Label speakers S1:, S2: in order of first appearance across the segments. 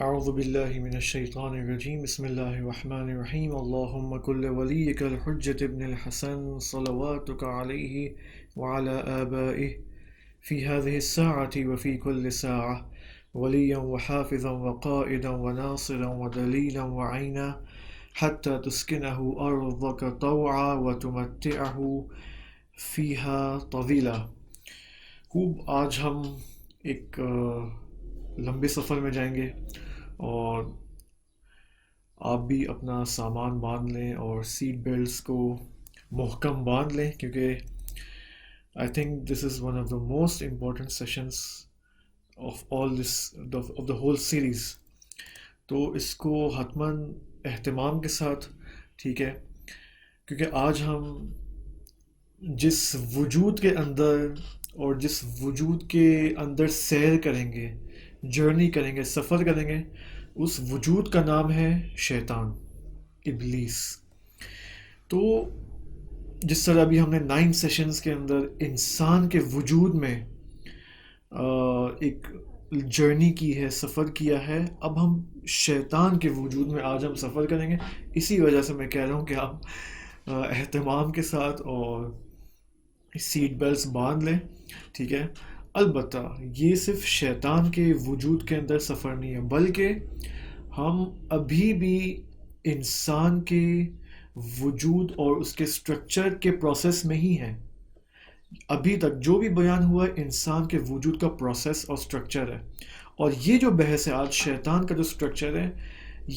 S1: أعوذ بالله من الشيطان الرجيم بسم الله الرحمن الرحيم اللهم كل وليك الحجة ابن الحسن صلواتك عليه وعلى آبائه في هذه الساعة وفي كل ساعة وليا وحافظا وقائدا وناصرا ودليلا وعينا حتى تسكنه أرضك طوعا وتمتعه فيها طويلا. خوب آج ہم ایک لمبے سفر میں جائیں گے، اور آپ بھی اپنا سامان باندھ لیں اور سیٹ بیلٹس کو محکم باندھ لیں، کیونکہ I think this is one of the most important sessions of all this of the whole series. تو اس کو حتماً اہتمام کے ساتھ، ٹھیک ہے، کیونکہ آج ہم جس وجود کے اندر اور جس وجود کے اندر سیر کریں گے، جرنی کریں گے، سفر کریں گے، اس وجود کا نام ہے شیطان، ابلیس. تو جس طرح ابھی ہم نے 9 سیشنز کے اندر انسان کے وجود میں ایک جرنی کی ہے، سفر کیا ہے، اب ہم شیطان کے وجود میں آج ہم سفر کریں گے. اسی وجہ سے میں کہہ رہا ہوں کہ آپ اہتمام کے ساتھ اور سیٹ بیلٹس باندھ لیں، ٹھیک ہے. البتہ یہ صرف شیطان کے وجود کے اندر سفر نہیں ہے، بلکہ ہم ابھی بھی انسان کے وجود اور اس کے سٹرکچر کے پروسیس میں ہی ہیں. ابھی تک جو بھی بیان ہوا ہے انسان کے وجود کا پروسیس اور سٹرکچر ہے، اور یہ جو بحث ہے آج شیطان کا جو سٹرکچر ہے،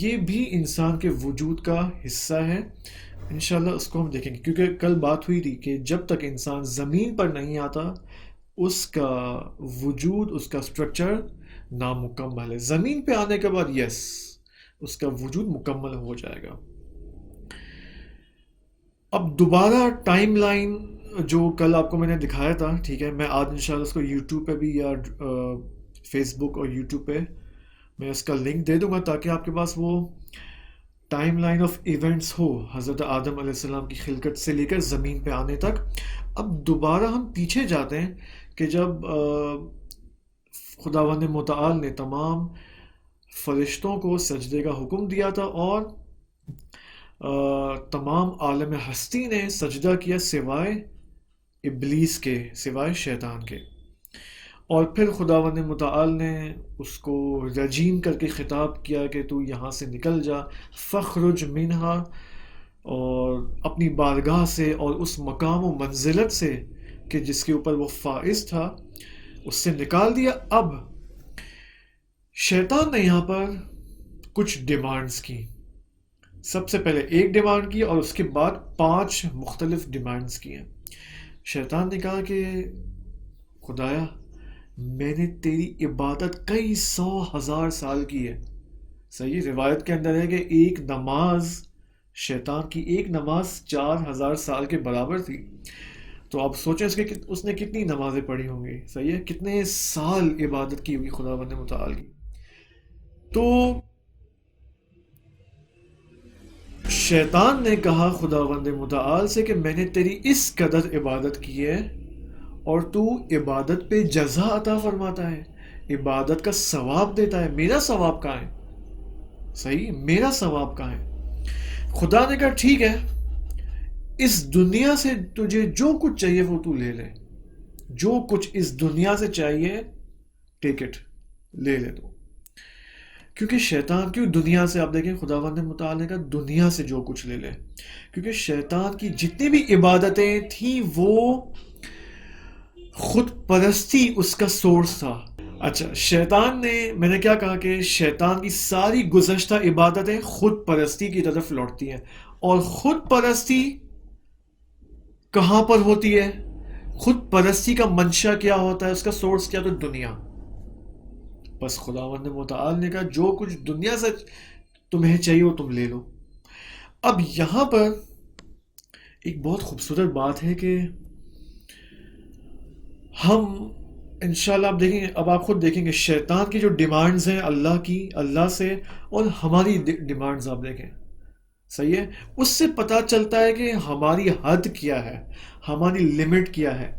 S1: یہ بھی انسان کے وجود کا حصہ ہے. انشاءاللہ اس کو ہم دیکھیں گے، کیونکہ کل بات ہوئی تھی کہ جب تک انسان زمین پر نہیں آتا اس کا وجود، اس کا سٹرکچر نامکمل ہے. زمین پہ آنے کے بعد یس، اس کا وجود مکمل ہو جائے گا. اب دوبارہ ٹائم لائن جو کل آپ کو میں نے دکھایا تھا، ٹھیک ہے، میں آج انشاءاللہ اس کو یوٹیوب پہ بھی یا فیس بک اور یوٹیوب پہ میں اس کا لنک دے دوں گا، تاکہ آپ کے پاس وہ ٹائم لائن آف ایونٹس ہو حضرت آدم علیہ السلام کی خلقت سے لے کر زمین پہ آنے تک. اب دوبارہ ہم پیچھے جاتے ہیں کہ جب خداوند متعال نے تمام فرشتوں کو سجدے کا حکم دیا تھا، اور تمام عالم ہستی نے سجدہ کیا سوائے ابلیس کے، سوائے شیطان کے. اور پھر خداوند متعال نے اس کو رجیم کر کے خطاب کیا کہ تو یہاں سے نکل جا، فخرج منہا، اور اپنی بارگاہ سے اور اس مقام و منزلت سے کہ جس کے اوپر وہ فائز تھا، اس سے نکال دیا. اب شیطان نے یہاں پر کچھ ڈیمانڈز کی. سب سے پہلے ایک ڈیمانڈ کی، اور اس کے بعد 5 مختلف ڈیمانڈز کی ہیں. شیطان نے کہا کہ خدایا، میں نے تیری عبادت کئی 100,000 سال کی ہے. صحیح روایت کے اندر ہے کہ ایک نماز، شیطان کی ایک نماز 4,000 سال کے برابر تھی. تو آپ سوچیں اس نے کتنی نمازیں پڑھی ہوں گی، صحیح ہے، کتنے سال عبادت کی ہوگی خداوند متعال کی. تو شیطان نے کہا خداوند متعال سے کہ میں نے تیری اس قدر عبادت کی ہے، اور تو عبادت پہ جزا عطا فرماتا ہے، عبادت کا ثواب دیتا ہے، میرا ثواب کہاں ہے؟ صحیح، میرا ثواب کہاں ہے؟ خدا نے کہا ٹھیک ہے، اس دنیا سے تجھے جو کچھ چاہیے وہ تو لے لے، جو کچھ اس دنیا سے چاہیے ٹیک اٹ، لے لے تو. کیونکہ شیطان کیوں دنیا سے، آپ دیکھیں خداوند متعال نے کہا دنیا سے جو کچھ لے لے، کیونکہ شیطان کی جتنی بھی عبادتیں تھیں وہ خود پرستی اس کا سورس تھا. اچھا، شیطان نے، میں نے کیا کہا کہ شیطان کی ساری گزشتہ عبادتیں خود پرستی کی طرف لوٹتی ہیں. اور خود پرستی کہاں پر ہوتی ہے؟ خود پرستی کا منشا کیا ہوتا ہے، اس کا سورس کیا؟ تو دنیا. بس خداوند متعال نے کہا جو کچھ دنیا سے تمہیں چاہیے وہ تم لے لو. اب یہاں پر ایک بہت خوبصورت بات ہے کہ ہم انشاءاللہ آپ دیکھیں گے، اب آپ خود دیکھیں گے شیطان کی جو ڈیمانڈز ہیں اللہ سے، اور ہماری ڈیمانڈز آپ دیکھیں، صحیح ہے، اس سے پتہ چلتا ہے کہ ہماری حد کیا ہے، ہماری لمٹ کیا ہے.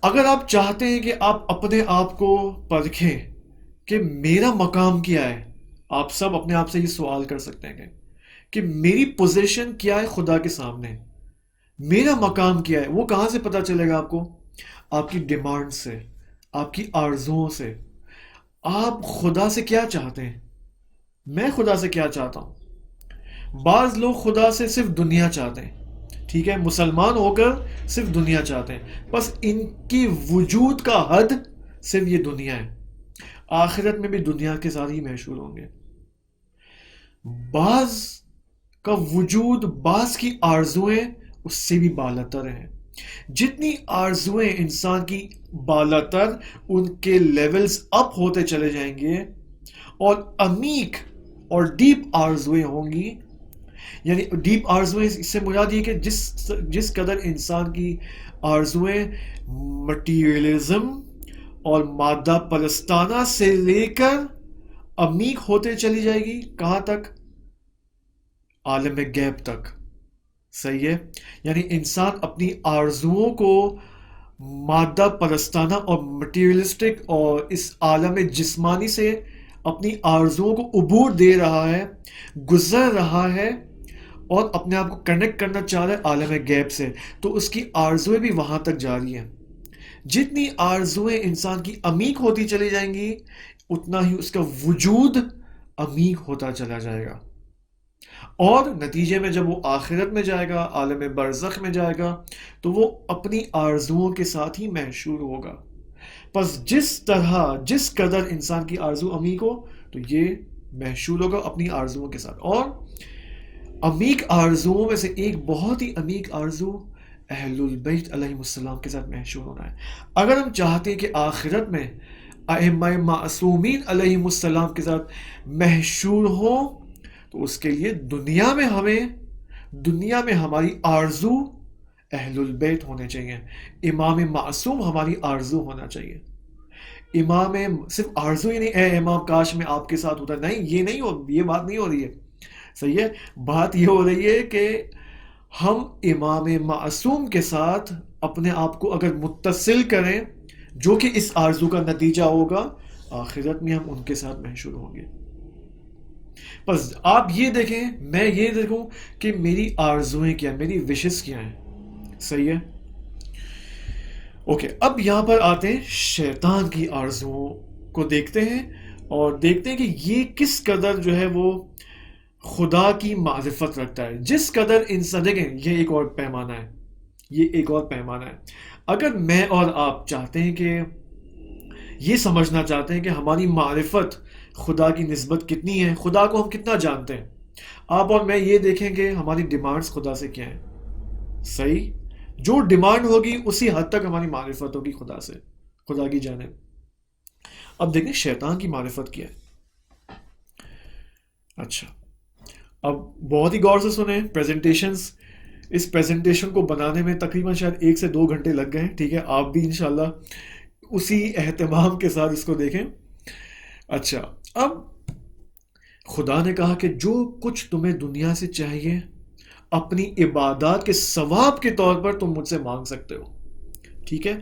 S1: اگر آپ چاہتے ہیں کہ آپ اپنے آپ کو پرکھیں کہ میرا مقام کیا ہے. آپ سب اپنے آپ سے یہ سوال کر سکتے ہیں کہ میری پوزیشن کیا ہے خدا کے سامنے, میرا مقام کیا ہے. وہ کہاں سے پتا چلے گا آپ کو؟ آپ کی ڈیمانڈ سے, آپ کی آرزوؤں سے. آپ خدا سے کیا چاہتے ہیں؟ میں خدا سے کیا چاہتا ہوں؟ بعض لوگ خدا سے صرف دنیا چاہتے ہیں, ٹھیک ہے, مسلمان ہو کر صرف دنیا چاہتے ہیں, بس ان کی وجود کا حد صرف یہ دنیا ہے. آخرت میں بھی دنیا کے ساتھ ہی محشور ہوں گے. بعض کا وجود, بعض کی آرزویں اس سے بھی بالاتر ہیں. جتنی آرزویں انسان کی بالاتر, ان کے لیولز اپ ہوتے چلے جائیں گے, اور عمیق اور ڈیپ آرزویں ہوں گی. یعنی ڈیپ آرزویں اس سے مراد یہ کہ جس قدر انسان کی آرزویں مٹیریلزم اور مادہ پرستانہ سے لے کر عمیق ہوتے چلی جائے گی, کہاں تک؟ عالم غیب تک. صحیح ہے. یعنی انسان اپنی آرزوؤں کو مادہ پرستانہ اور مٹیریلسٹک اور اس عالم جسمانی سے اپنی آرزوؤں کو عبور دے رہا ہے, گزر رہا ہے, اور اپنے آپ کو کنیکٹ کرنا چاہ رہا ہے عالم غیب سے, تو اس کی آرزویں بھی وہاں تک جاری ہیں. جتنی آرزویں انسان کی عمیق ہوتی چلی جائیں گی, اتنا ہی اس کا وجود عمیق ہوتا چلا جائے گا. اور نتیجے میں جب وہ آخرت میں جائے گا, عالم برزخ میں جائے گا, تو وہ اپنی آرزوؤں کے ساتھ ہی محشور ہوگا. پس جس قدر انسان کی آرزو عمیق ہو, تو یہ محشور ہوگا اپنی آرزوؤں کے ساتھ. اور عمیق آرزوؤں میں سے ایک بہت ہی عمیق آرزو اہل البیت علیہ السلام کے ساتھ محشور ہونا ہے. اگر ہم چاہتے ہیں کہ آخرت میں ائمہ معصومین علیہ السلام کے ساتھ محشور ہوں, تو اس کے لیے دنیا میں ہماری آرزو اہل البیت ہونے چاہیے. امام معصوم ہماری آرزو ہونا چاہیے. امام صرف آرزو ہی نہیں, اے امام کاش میں آپ کے ساتھ ہوتا, نہیں, یہ بات نہیں ہو رہی ہے. صحیح ہے. بات یہ ہو رہی ہے کہ ہم امام معصوم کے ساتھ اپنے آپ کو اگر متصل کریں, جو کہ اس آرزو کا نتیجہ ہوگا, آخرت میں ہم ان کے ساتھ محشور ہوں گے. بس آپ یہ دیکھیں, میں یہ دیکھوں کہ میری آرزویں کیا ہیں, میری وشز کیا ہیں. صحیح ہے. اوکے, اب یہاں پر آتے ہیں شیطان کی آرزوؤں کو دیکھتے ہیں, اور دیکھتے ہیں کہ یہ کس قدر جو ہے وہ خدا کی معرفت رکھتا ہے. جس قدر انسان, دیکھیں یہ ایک اور پیمانہ ہے. اگر میں اور آپ چاہتے ہیں کہ یہ سمجھنا چاہتے ہیں کہ ہماری معرفت خدا کی نسبت کتنی ہے, خدا کو ہم کتنا جانتے ہیں, آپ اور میں یہ دیکھیں کہ ہماری ڈیمانڈز خدا سے کیا ہیں. صحیح. جو ڈیمانڈ ہوگی اسی حد تک ہماری معرفت ہوگی خدا سے, خدا کی جانب. اب دیکھیں شیطان کی معرفت کیا ہے. اچھا, اب بہت ہی غور سے سنیں پریزنٹیشنز. اس پریزنٹیشن کو بنانے میں تقریباً شاید 1 سے 2 گھنٹے لگ گئے. ٹھیک ہے, آپ بھی انشاءاللہ اسی اہتمام کے ساتھ اس کو دیکھیں. اچھا, اب خدا نے کہا کہ جو کچھ تمہیں دنیا سے چاہیے اپنی عبادات کے ثواب کے طور پر تم مجھ سے مانگ سکتے ہو. ٹھیک ہے.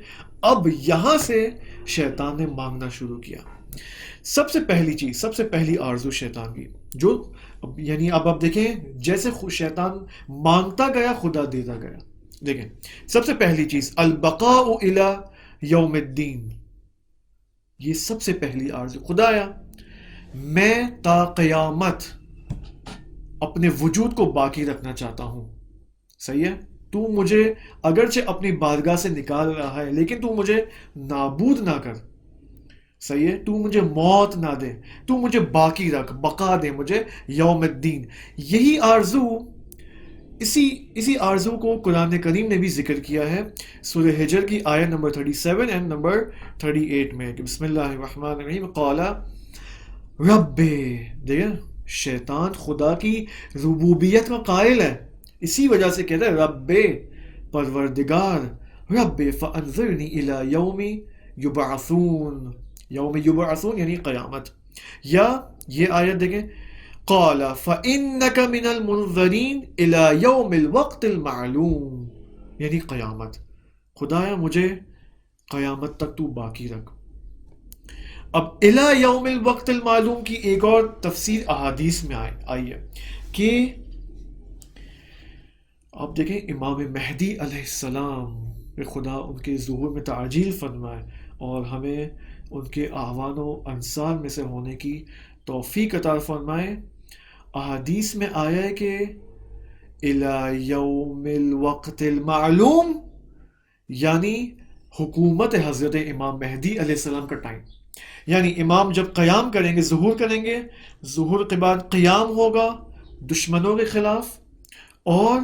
S1: اب یہاں سے شیطان نے مانگنا شروع کیا. سب سے پہلی آرزو شیطان کی, جو یعنی اب آپ دیکھیں جیسے شیطان مانگتا گیا خدا دیتا گیا. دیکھیں سب سے پہلی چیز البقاء الی یوم الدین. یہ سب سے پہلی آرزو. خدایا میں تا قیامت اپنے وجود کو باقی رکھنا چاہتا ہوں. صحیح ہے. تو مجھے اگرچہ اپنی بارگاہ سے نکال رہا ہے, لیکن تو مجھے نابود نہ کر. صحیح ہے. تو مجھے موت نہ دے, تو مجھے باقی رکھ, بقا دے مجھے یوم الدین. یہی آرزو, اسی آرزو کو قرآن کریم نے بھی ذکر کیا ہے سورہ حجر کی آیت نمبر 37 اور نمبر 38 میں کہ بسم اللہ الرحمن الرحیم قال رب. دیکھیں شیطان خدا کی ربوبیت کا قائل ہے, اسی وجہ سے کہتا ہے رب پروردگار, رب فانظرنی الی یوم یبعثون. یوم یبعثون یعنی قیامت. یا یہ آیت دیکھیں قال فانک من المنظرین الی یوم الوقت المعلوم, یعنی قیامت. خدایا مجھے قیامت تک تو باقی رکھ. اب الی یوم الوقت المعلوم کی ایک اور تفسیر احادیث میں آئی ہے کہ آپ دیکھیں امام مہدی علیہ السلام کہ خدا ان کے ظہور میں تعجیل فرمائے اور ہمیں ان کے اعوان و انصار میں سے ہونے کی توفیق عطا فرمائے. احادیث میں آیا ہے کہ الی یوم الوقت المعلوم یعنی حکومت حضرت امام مہدی علیہ السلام کا ٹائم، یعنی امام جب قیام کریں گے، ظہور کریں گے، ظہور کے بعد قیام ہوگا دشمنوں کے خلاف، اور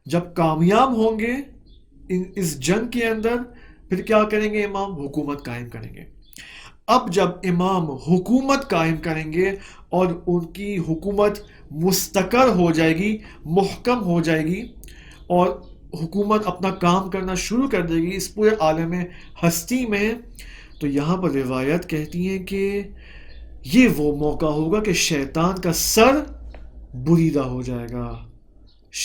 S1: جب کامیاب ہوں گے اس جنگ کے اندر پھر کیا کریں گے؟ امام حکومت قائم کریں گے. اب جب امام حکومت قائم کریں گے اور ان کی حکومت مستقر ہو جائے گی، محکم ہو جائے گی، اور حکومت اپنا کام کرنا شروع کر دے گی اس پورے عالم ہستی میں، تو یہاں پر روایت کہتی ہیں کہ یہ وہ موقع ہوگا کہ شیطان کا سر بریدہ ہو جائے گا،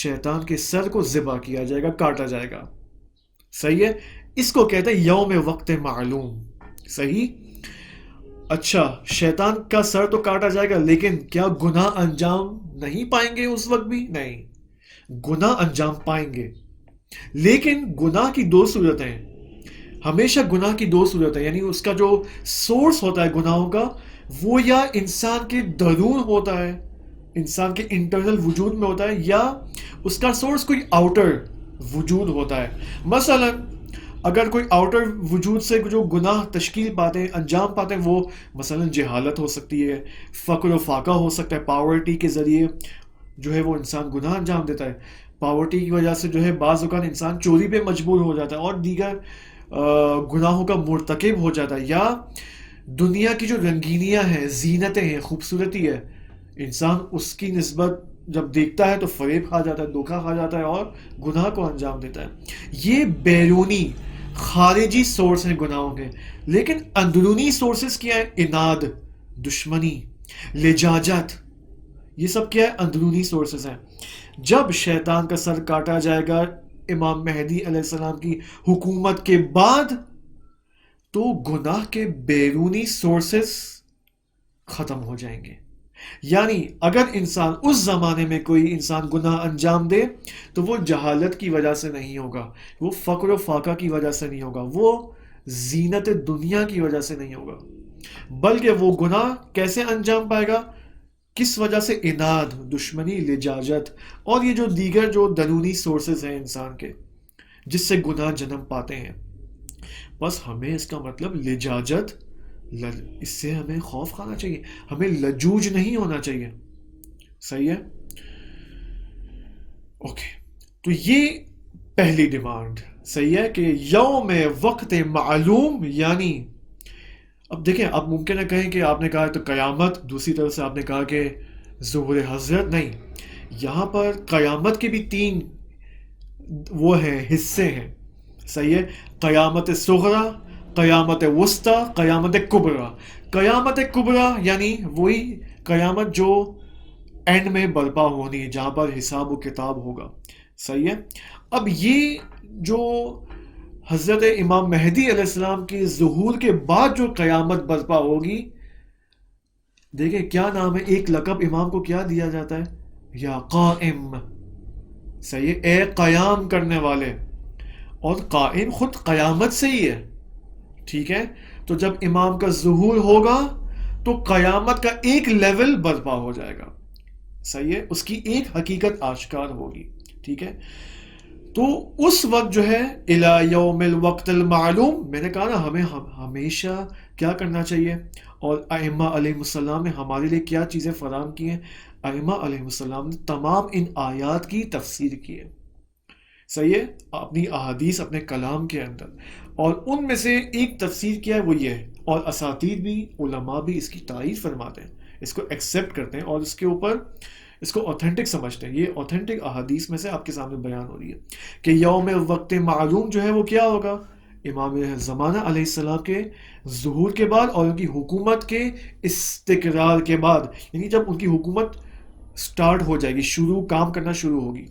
S1: شیطان کے سر کو ذبح کیا جائے گا، کاٹا جائے گا. صحیح ہے؟ اس کو کہتے ہیں یوم وقت معلوم. صحیح؟ اچھا، شیطان کا سر تو کاٹا جائے گا، لیکن کیا گناہ انجام نہیں پائیں گے اس وقت بھی؟ نہیں، گناہ انجام پائیں گے، لیکن گناہ کی دو صورتیں ہیں. ہمیشہ گناہ کی دو صورتیں، یعنی اس کا جو سورس ہوتا ہے گناہوں کا، وہ یا انسان کے درون ہوتا ہے، انسان کے انٹرنل وجود میں ہوتا ہے، یا اس کا سورس کوئی آؤٹر وجود ہوتا ہے. مثلا اگر کوئی آؤٹر وجود سے جو گناہ تشکیل پاتے ہیں، انجام پاتے ہیں، وہ مثلا جہالت ہو سکتی ہے، فقر و فاقہ ہو سکتا ہے، پاورٹی کے ذریعے جو ہے وہ انسان گناہ انجام دیتا ہے. پاورٹی کی وجہ سے جو ہے بعض اوقات انسان چوری پہ مجبور ہو جاتا ہے اور دیگر گناہوں کا مرتکب ہو جاتا ہے. یا دنیا کی جو رنگینیاں ہیں، زینتیں ہیں، خوبصورتی ہے، انسان اس کی نسبت جب دیکھتا ہے تو فریب کھا جاتا ہے، دھوکہ کھا جاتا ہے اور گناہ کو انجام دیتا ہے. یہ بیرونی خارجی سورس ہیں گناہوں کے. لیکن اندرونی سورسز کیا ہے؟ اناد، دشمنی، لجاجت، یہ سب کیا ہے؟ اندرونی سورسز ہیں. جب شیطان کا سر کاٹا جائے گا امام مہدی علیہ السلام کی حکومت کے بعد، تو گناہ کے بیرونی سورسز ختم ہو جائیں گے. یعنی اگر انسان اس زمانے میں کوئی انسان گناہ انجام دے تو وہ جہالت کی وجہ سے نہیں ہوگا، وہ فقر و فاقہ کی وجہ سے نہیں ہوگا، وہ زینت دنیا کی وجہ سے نہیں ہوگا، بلکہ وہ گناہ کیسے انجام پائے گا؟ کس وجہ سے؟ اناد، دشمنی، لجاجت، اور یہ جو دیگر جو درونی سورسز ہیں انسان کے جس سے گناہ جنم پاتے ہیں. بس ہمیں اس کا مطلب لجاجت، اس سے ہمیں خوف کھانا چاہیے، ہمیں لجوج نہیں ہونا چاہیے. صحیح ہے؟ اوکے، تو یہ پہلی ڈیمانڈ صحیح ہے کہ یوم وقت معلوم. یعنی اب دیکھیں، آپ ممکن ہے کہیں کہ آپ نے کہا تو قیامت، دوسری طرف سے آپ نے کہا کہ ظہور حضرت. نہیں، یہاں پر قیامت کے بھی تین وہ ہیں، حصے ہیں. صحیح ہے؟ قیامت صغرا، قیامت وسطی، قیامت کبریٰ. قیامت کبریٰ یعنی وہی قیامت جو اینڈ میں برپا ہونی ہے، جہاں پر حساب و کتاب ہوگا. صحیح ہے؟ اب یہ جو حضرت امام مہدی علیہ السلام کے ظہور کے بعد جو قیامت برپا ہوگی، دیکھیں کیا نام ہے، ایک لقب امام کو کیا دیا جاتا ہے؟ یا قائم. صحیح ہے؟ اے قیام کرنے والے. اور قائم خود قیامت سے ہی ہے. ٹھیک ہے؟ تو جب امام کا ظہور ہوگا تو قیامت کا ایک لیول برپا ہو جائے گا. صحیح ہے؟ اس کی ایک حقیقت آشکار ہوگی. ٹھیک ہے؟ تو اس وقت جو ہے الی یوم الوقت المعلوم، میں نے کہا نا ہمیں ہمیشہ کیا کرنا چاہیے، اور ائمہ علیہ السلام نے ہمارے لیے کیا چیزیں فراہم کی ہیں. ائمہ علیہ السلام نے تمام ان آیات کی تفسیر کی ہے. صحیح ہے؟ اپنی احادیث، اپنے کلام کے اندر، اور ان میں سے ایک تفسیر کیا ہے وہ یہ ہے، اور اساتید بھی، علماء بھی اس کی تائید فرماتے ہیں، اس کو ایکسیپٹ کرتے ہیں اور اس کے اوپر اس کو اوتھینٹک سمجھتے ہیں. یہ اوتھینٹک احادیث میں سے آپ کے سامنے بیان ہو رہی ہے کہ یوم وقت معلوم جو ہے وہ کیا ہوگا؟ امام زمانہ علیہ السلام کے ظہور کے بعد اور ان کی حکومت کے استقرار کے بعد، یعنی جب ان کی حکومت سٹارٹ ہو جائے گی، کام کرنا شروع ہوگی،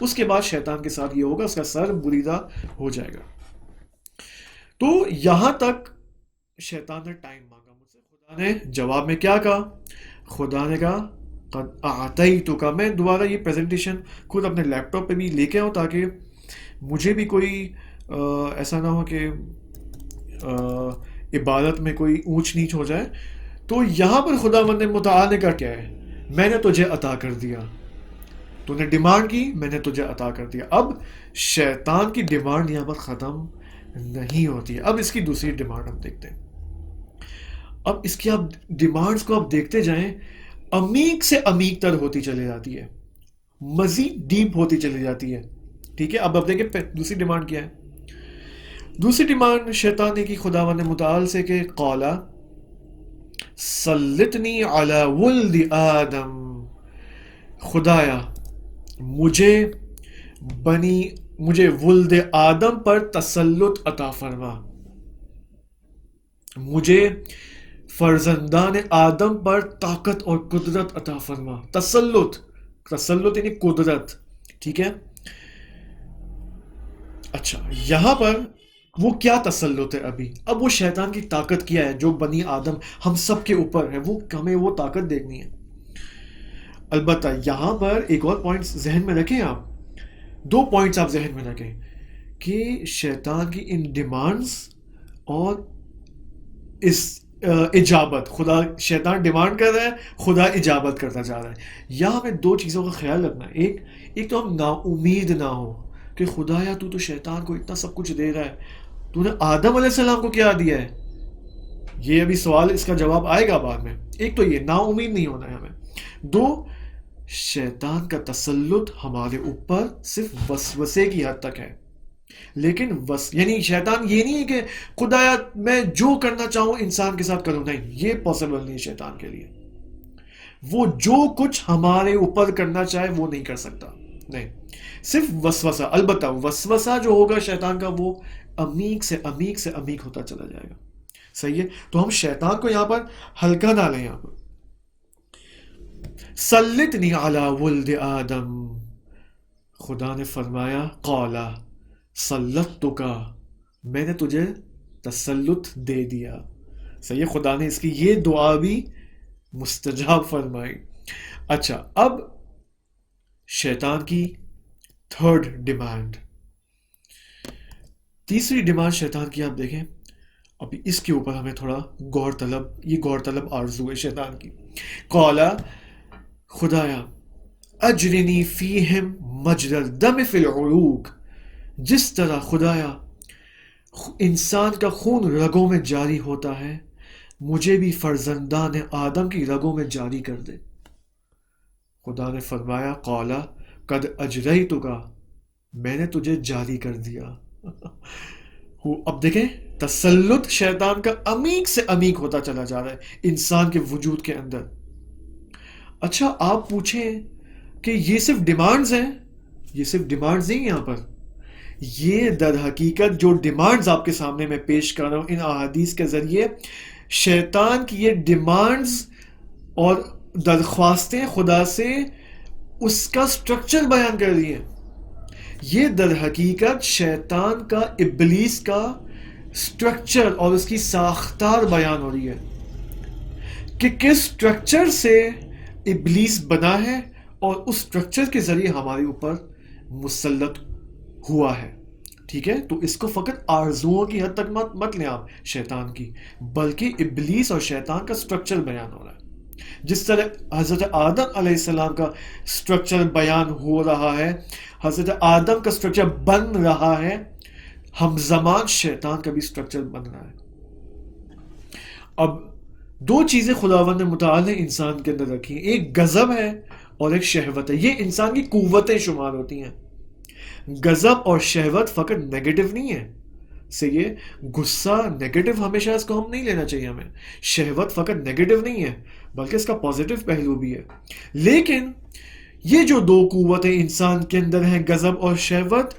S1: اس کے بعد شیطان کے ساتھ یہ ہوگا، اس کا سر بریدہ ہو جائے گا. تو یہاں تک شیطان نے ٹائم مانگا مجھ سے. نے جواب میں کیا کہا؟ خدا نے کہا قد اعطیتک. میں دوبارہ یہ پریزنٹیشن خود اپنے لیپ ٹاپ پہ بھی لے کے آؤں تاکہ مجھے بھی کوئی ایسا نہ ہو کہ عبادت میں کوئی اونچ نیچ ہو جائے. تو یہاں پر خداوند متعال نے کہا کیا ہے؟ میں نے تجھے عطا کر دیا. تو نے ڈیمانڈ کی، میں نے تجھے عطا کر دیا. اب شیطان کی ڈیمانڈ یہاں پر ختم نہیں ہوتی ہے. اب اس کی دوسری ڈیمانڈ ہم دیکھتے ہیں. اب اس کی آپ ڈیمانڈز کو آپ دیکھتے جائیں، عمیق سے عمیق تر ہوتی چلی جاتی ہے، مزید ڈیپ ہوتی چلی جاتی ہے. ٹھیک ہے، اب دیکھیں دوسری ڈیمانڈ کیا ہے. دوسری ڈیمانڈ شیطان نے کی خداوند متعال سے کہ قالا سلطنی علی ولد آدم. خدایا مجھے ولد آدم پر تسلط عطا فرما، مجھے فرزندان آدم پر طاقت اور قدرت عطا فرما. تسلط یعنی قدرت. ٹھیک ہے. اچھا، یہاں پر وہ کیا تسلط ہے؟ اب وہ شیطان کی طاقت کیا ہے جو بنی آدم ہم سب کے اوپر ہے، وہ ہمیں وہ طاقت دیکھنی ہے. البتہ یہاں پر ایک اور پوائنٹ ذہن میں رکھیں. آپ دو پوائنٹس آپ ذہن میں رکھیں کہ شیطان کی ان ڈیمانڈز اور اس اجابت، شیطان ڈیمانڈ کر رہا ہے، خدا اجابت کرتا جا رہا ہے. یہاں ہمیں دو چیزوں کا خیال رکھنا ہے. ایک تو ہم نا امید نہ ہو کہ خدایا تو شیطان کو اتنا سب کچھ دے رہا ہے، تو نے آدم علیہ السلام کو کیا دیا ہے؟ یہ ابھی سوال، اس کا جواب آئے گا بعد میں. ایک تو یہ نا امید نہیں ہونا ہے ہمیں. دو، شیطان کا تسلط ہمارے اوپر صرف وسوسے کی حد تک ہے، لیکن یعنی شیطان یہ نہیں ہے کہ خدایا میں جو کرنا چاہوں انسان کے ساتھ کروں. نہیں، یہ پاسبل نہیں ہے شیطان کے لیے. وہ جو کچھ ہمارے اوپر کرنا چاہے وہ نہیں کر سکتا. نہیں، صرف وسوسہ. البتہ وسوسہ جو ہوگا شیطان کا وہ عمیق سے عمیق ہوتا چلا جائے گا. صحیح ہے. تو ہم شیطان کو یہاں پر ہلکا نہ لیں. یہاں پر سلطنی علی ولد آدم، خدا نے فرمایا قالا سلطتک، میں نے تجھے تسلط دے دیا. صحیح ہے. خدا نے اس کی یہ دعا بھی مستجاب فرمائی. اچھا، اب شیطان کی تھرڈ ڈیمانڈ، تیسری ڈیمانڈ شیطان کی آپ دیکھیں. ابھی اس کے اوپر ہمیں تھوڑا غور طلب آرزو ہے شیطان کی. قالا، خدایا اجرنی فیہم مجرى الدم فی العروق، جس طرح خدایا انسان کا خون رگوں میں جاری ہوتا ہے مجھے بھی فرزندان آدم کی رگوں میں جاری کر دے. خدا نے فرمایا قالا قد اجریتک، میں نے تجھے جاری کر دیا. اب دیکھیں تسلط شیطان کا عمیق سے عمیق ہوتا چلا جا رہا ہے انسان کے وجود کے اندر. اچھا، آپ پوچھیں کہ یہ صرف ڈیمانڈز ہیں؟ یہ صرف ڈیمانڈز نہیں. یہاں پر یہ در حقیقت جو ڈیمانڈز آپ کے سامنے میں پیش کر رہا ہوں ان احادیث کے ذریعے، شیطان کی یہ ڈیمانڈز اور درخواستیں خدا سے اس کا سٹرکچر بیان کر رہی ہیں. یہ در حقیقت شیطان کا، ابلیس کا سٹرکچر اور اس کی ساختار بیان ہو رہی ہے کہ کس سٹرکچر سے ابلیس بنا ہے اور اس سٹرکچر کے ذریعے ہمارے اوپر مسلط ہوا ہے. ٹھیک ہے. تو اس کو فقط آرزوؤں کی حد تک مت لیں آپ شیطان کی، بلکہ ابلیس اور شیطان کا سٹرکچر بیان ہو رہا ہے. جس طرح حضرت آدم علیہ السلام کا سٹرکچر بیان ہو رہا ہے، حضرت آدم کا سٹرکچر بن رہا ہے، ہم زمان شیطان کا بھی سٹرکچر بن رہا ہے. اب دو چیزیں خداوند متعال نے انسان کے اندر رکھی ہیں، ایک غضب ہے اور ایک شہوت ہے. یہ انسان کی قوتیں شمار ہوتی ہیں. غضب اور شہوت فقط نیگیٹو نہیں ہے. یہ غصہ نیگیٹو ہمیشہ اس کو ہم نہیں لینا چاہیے ہمیں. شہوت فقط نیگیٹو نہیں ہے بلکہ اس کا پازیٹو پہلو بھی ہے. لیکن یہ جو دو قوتیں انسان کے اندر ہیں، غضب اور شہوت،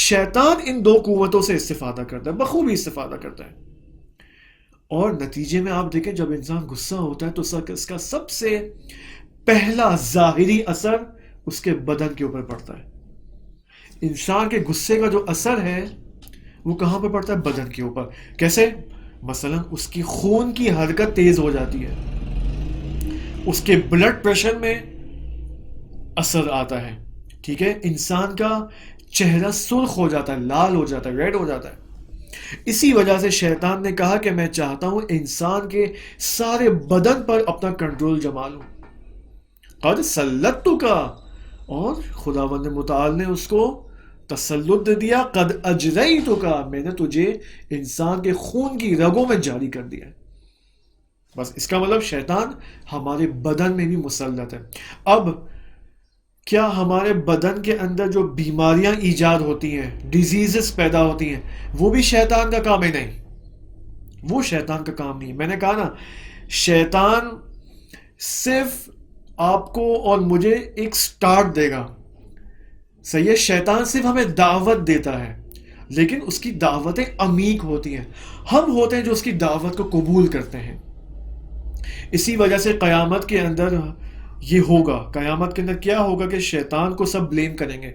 S1: شیطان ان دو قوتوں سے استفادہ کرتا ہے، بخوبی استفادہ کرتا ہے. اور نتیجے میں آپ دیکھیں جب انسان غصہ ہوتا ہے تو اس کا سب سے پہلا ظاہری اثر اس کے بدن کے اوپر پڑتا ہے. انسان کے غصے کا جو اثر ہے وہ کہاں پہ پڑتا ہے؟ بدن کے اوپر. کیسے؟ مثلا اس کی خون کی حرکت تیز ہو جاتی ہے، اس کے بلڈ پریشر میں اثر آتا ہے، ٹھیک ہے، انسان کا چہرہ سرخ ہو جاتا ہے، لال ہو جاتا ہے، ریڈ ہو جاتا ہے۔ اسی وجہ سے شیطان نے کہا کہ میں چاہتا ہوں انسان کے سارے بدن پر اپنا کنٹرول جما لوں۔ قد سلطتک، اور خداوند متعال نے اس کو تسلط دے دیا، قد اجریتک، میں نے تجھے انسان کے خون کی رگوں میں جاری کر دیا۔ بس اس کا مطلب شیطان ہمارے بدن میں بھی مسلط ہے۔ اب کیا ہمارے بدن کے اندر جو بیماریاں ایجاد ہوتی ہیں، ڈیزیزز پیدا ہوتی ہیں، وہ بھی شیطان کا کام ہے؟ نہیں، وہ شیطان کا کام نہیں ہے۔ میں نے کہا نا، شیطان صرف آپ کو اور مجھے ایک سٹارٹ دے گا، صحیح ہے، شیطان صرف ہمیں دعوت دیتا ہے، لیکن اس کی دعوتیں عمیق ہوتی ہیں، ہم ہوتے ہیں جو اس کی دعوت کو قبول کرتے ہیں۔ اسی وجہ سے قیامت کے اندر یہ ہوگا، قیامت کے اندر کیا ہوگا کہ شیطان کو سب بلیم کریں گے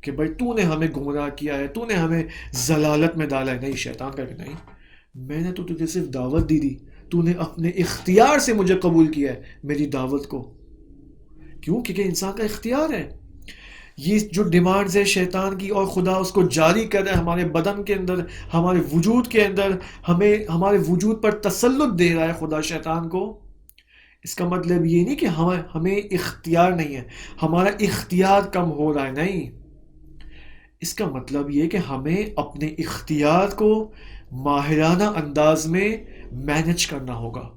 S1: کہ بھائی تو نے ہمیں گمراہ کیا ہے، تو نے ہمیں ضلالت میں ڈالا ہے۔ نہیں، شیطان کا کہ نہیں، میں نے تو تجھے صرف دعوت دی تھی، تو نے اپنے اختیار سے مجھے قبول کیا ہے، میری دعوت کو۔ کیوں؟ کیونکہ انسان کا اختیار ہے۔ یہ جو ڈیمانڈز ہے شیطان کی، اور خدا اس کو جاری کر رہا ہے ہمارے بدن کے اندر، ہمارے وجود کے اندر، ہمیں ہمارے وجود پر تسلط دے رہا ہے خدا شیطان کو۔ اس کا مطلب یہ نہیں کہ ہمیں اختیار نہیں ہے، ہمارا اختیار کم ہو رہا ہے، نہیں۔ اس کا مطلب یہ کہ ہمیں اپنے اختیار کو ماہرانہ انداز میں مینج کرنا ہوگا۔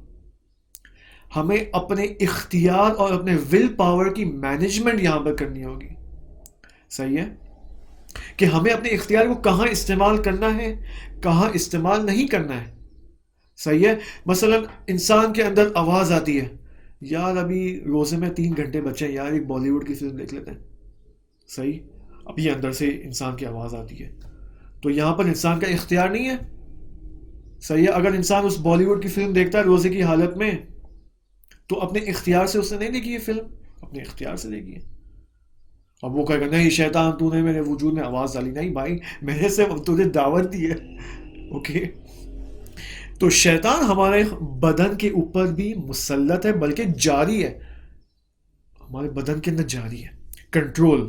S1: ہمیں اپنے اختیار اور اپنے ول پاور کی مینجمنٹ یہاں پر کرنی ہوگی، صحیح ہے، کہ ہمیں اپنے اختیار کو کہاں استعمال کرنا ہے، کہاں استعمال نہیں کرنا ہے، صحیح ہے۔ مثلا انسان کے اندر آواز آتی ہے، یار ابھی روزے میں 3 گھنٹے بچے ہیں، یار ایک بالی ووڈ کی فلم دیکھ لیتے ہیں، صحیح، ابھی اندر سے انسان کی آواز آتی ہے، تو یہاں پر انسان کا اختیار نہیں ہے، صحیح ہے۔ اگر انسان اس بالی ووڈ کی فلم دیکھتا ہے روزے کی حالت میں، تو اپنے اختیار سے اس نے نہیں دیکھی یہ فلم، اپنے اختیار سے دیکھی ہے۔ اب وہ کہے گا نہیں شیطان تو نے میرے وجود میں آواز ڈالی، نہیں بھائی، میں نے صرف تجھے دعوت دی ہے، اوکے۔ تو شیطان ہمارے بدن کے اوپر بھی مسلط ہے، بلکہ جاری ہے، ہمارے بدن کے اندر جاری ہے کنٹرول۔